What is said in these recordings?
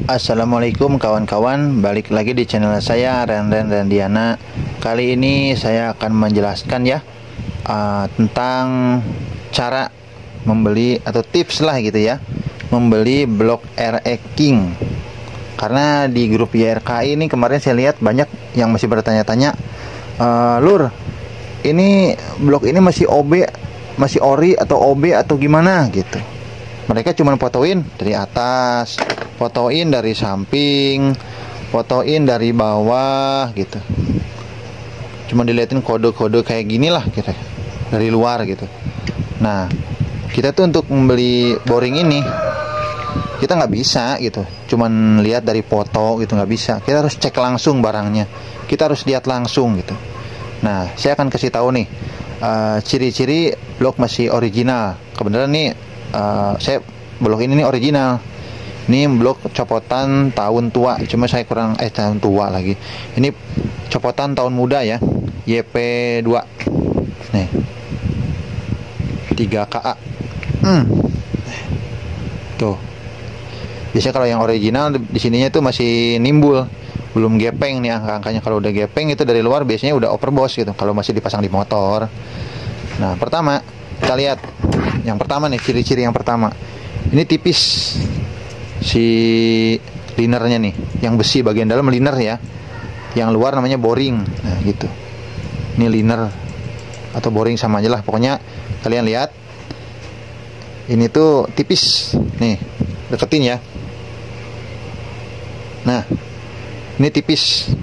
Assalamualaikum kawan-kawan, balik lagi di channel saya Renren Rendiana. Kali ini saya akan menjelaskan ya tentang cara membeli atau tips lah gitu ya, membeli blok RE King. Karena di grup YRKI ini kemarin saya lihat banyak yang masih bertanya-tanya, Lur, ini blok ini masih OB, masih ori atau OB atau gimana gitu. Mereka cuma fotoin dari atas, fotoin dari samping, fotoin dari bawah gitu. Cuma dilihatin kode-kode kayak gini lah gitu, dari luar gitu. Nah, kita tuh untuk membeli boring ini, kita nggak bisa gitu. Cuman lihat dari foto gitu nggak bisa. Kita harus cek langsung barangnya. Kita harus lihat langsung gitu. Nah, saya akan kasih tahu nih ciri-ciri blok masih original. Kebenaran nih. Saya blok ini nih original. Ini blok copotan tahun tua. Cuma saya kurang tahun tua lagi. Ini copotan tahun muda ya. YP2. Nih. 3KA. Tuh. Biasanya kalau yang original di sininya tuh masih nimbul. Belum gepeng nih angka-angkanya. Kalau udah gepeng itu dari luar biasanya udah overboss gitu. Kalau masih dipasang di motor. Nah, pertama kita lihat yang pertama nih, ciri-ciri yang pertama. Ini tipis si linernya nih, yang besi bagian dalam liner ya. Yang luar namanya boring. Nah, gitu. Ini liner atau boring sama aja lah. Pokoknya kalian lihat. Ini tuh tipis. Nih, deketin ya. Nah, ini tipis.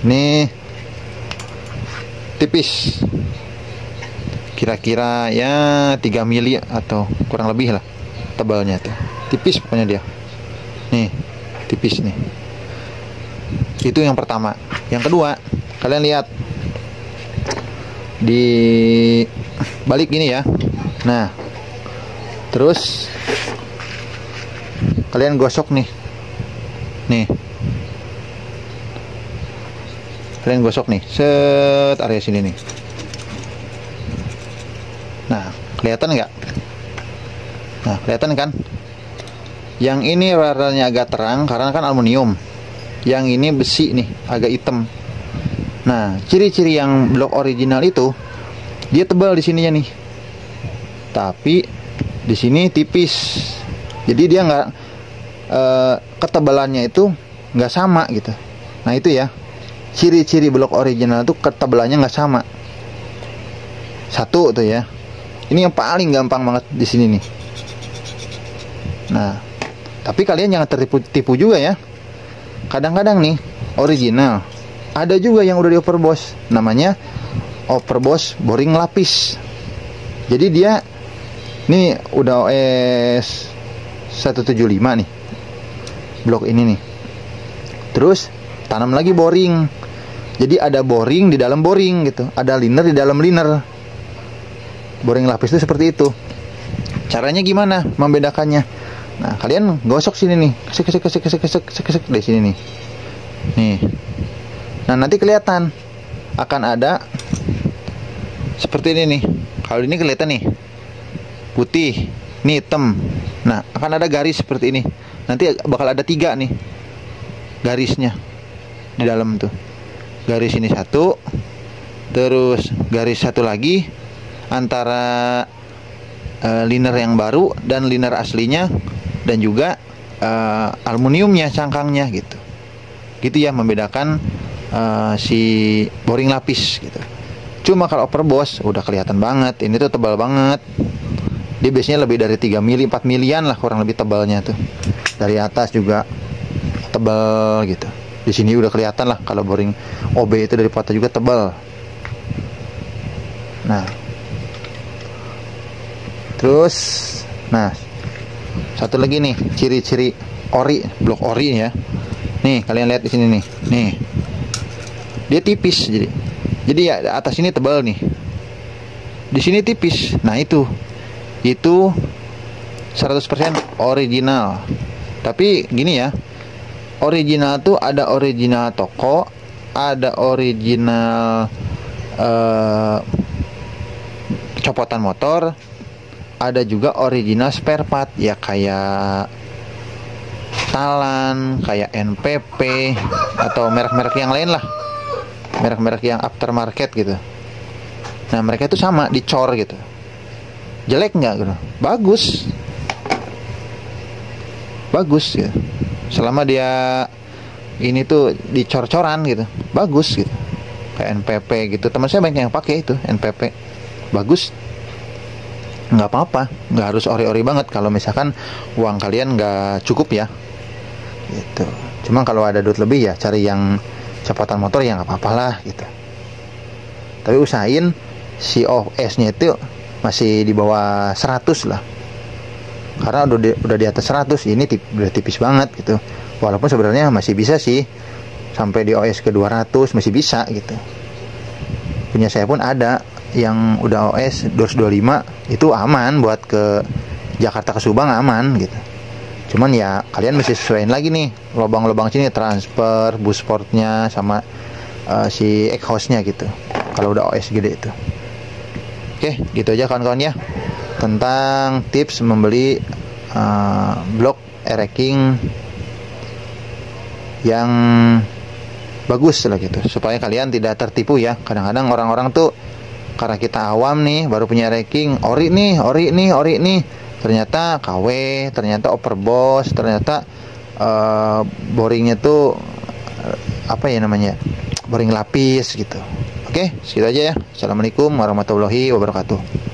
Ini tipis. Kira-kira ya 3 mili atau kurang lebih lah tebalnya tuh. Tipis pokoknya dia. Nih, tipis nih. Itu yang pertama. Yang kedua, kalian lihat di balik gini ya. Nah, terus kalian gosok nih. Nih. Kalian gosok nih, set area sini nih. Nah, kelihatan nggak? Nah, kelihatan kan? Yang ini warnanya agak terang karena kan aluminium. Yang ini besi nih, agak hitam. Nah, ciri-ciri yang blok original itu dia tebal di sininya nih. Tapi di sini tipis. Jadi dia nggak ketebalannya itu nggak sama gitu. Nah, itu ya. Ciri-ciri blok original itu ketebalannya nggak sama. Satu tuh ya. Ini yang paling gampang banget di sini nih. Nah, tapi kalian jangan tertipu juga ya. Kadang-kadang nih original, ada juga yang udah di overboss. Namanya overboss boring lapis. Jadi dia nih udah OS 175 nih. Blok ini nih. Terus tanam lagi boring. Jadi ada boring di dalam boring gitu. Ada liner di dalam liner. Boring lapis itu seperti itu. Caranya gimana membedakannya? Nah, kalian gosok sini nih. Kesek di sini nih. Nih. Nah, nanti kelihatan akan ada seperti ini nih. Kalau ini kelihatan nih. Putih, ini hitam. Nah, akan ada garis seperti ini. Nanti bakal ada 3 nih. Garisnya di dalam tuh. Garis ini satu. Terus garis satu lagi antara liner yang baru dan liner aslinya, dan juga aluminiumnya, cangkangnya gitu. Gitu ya membedakan si boring lapis gitu. Cuma kalau overboss udah kelihatan banget, ini tuh tebal banget. Dia biasanya lebih dari 3 mili, 4 milian lah kurang lebih tebalnya tuh. Dari atas juga tebal gitu. Di sini udah kelihatan lah kalau boring OB itu dari foto juga tebal. Nah, terus, nah, satu lagi nih ciri-ciri ori, blok ori ya. Nih kalian lihat di sini nih, nih, dia tipis jadi ya atas ini tebal nih, di sini tipis. Nah itu 100% original. Tapi gini ya, original tuh ada original toko, ada original copotan motor, ada juga original spare part ya, kayak Talan, kayak NPP, atau merek-merek yang lain lah, merek-merek yang aftermarket gitu. Nah mereka itu sama dicor gitu. Jelek nggak gitu? Bagus, bagus ya. Selama dia ini tuh dicor-coran gitu, bagus gitu. Kayak NPP gitu. Teman saya banyak yang pakai itu NPP, bagus. Nggak apa-apa, nggak harus ori-ori banget kalau misalkan uang kalian nggak cukup ya. Gitu. Cuma kalau ada duit lebih ya cari yang cepatan motor ya nggak apa-apa lah gitu. Tapi usahain si OS-nya itu masih di bawah 100 lah. Karena udah di atas 100 ini udah tipis banget gitu. Walaupun sebenarnya masih bisa sih sampai di OS ke 200 masih bisa gitu. Punya saya pun ada yang udah OS 225 itu aman buat ke Jakarta ke Subang aman gitu. Cuman ya kalian mesti sesuaiin lagi nih lubang-lubang sini, transfer, bus sportnya sama si exhaustnya gitu. Kalau udah OS gede itu. Oke, gitu aja kawan-kawan ya tentang tips membeli blok e-racking yang bagus lah gitu, supaya kalian tidak tertipu ya. Kadang-kadang orang-orang tuh karena kita awam nih baru punya racking, ori nih, ternyata KW, ternyata overboss, ternyata boringnya tuh apa ya namanya, boring lapis gitu. Oke, segitu aja ya. Assalamualaikum warahmatullahi wabarakatuh.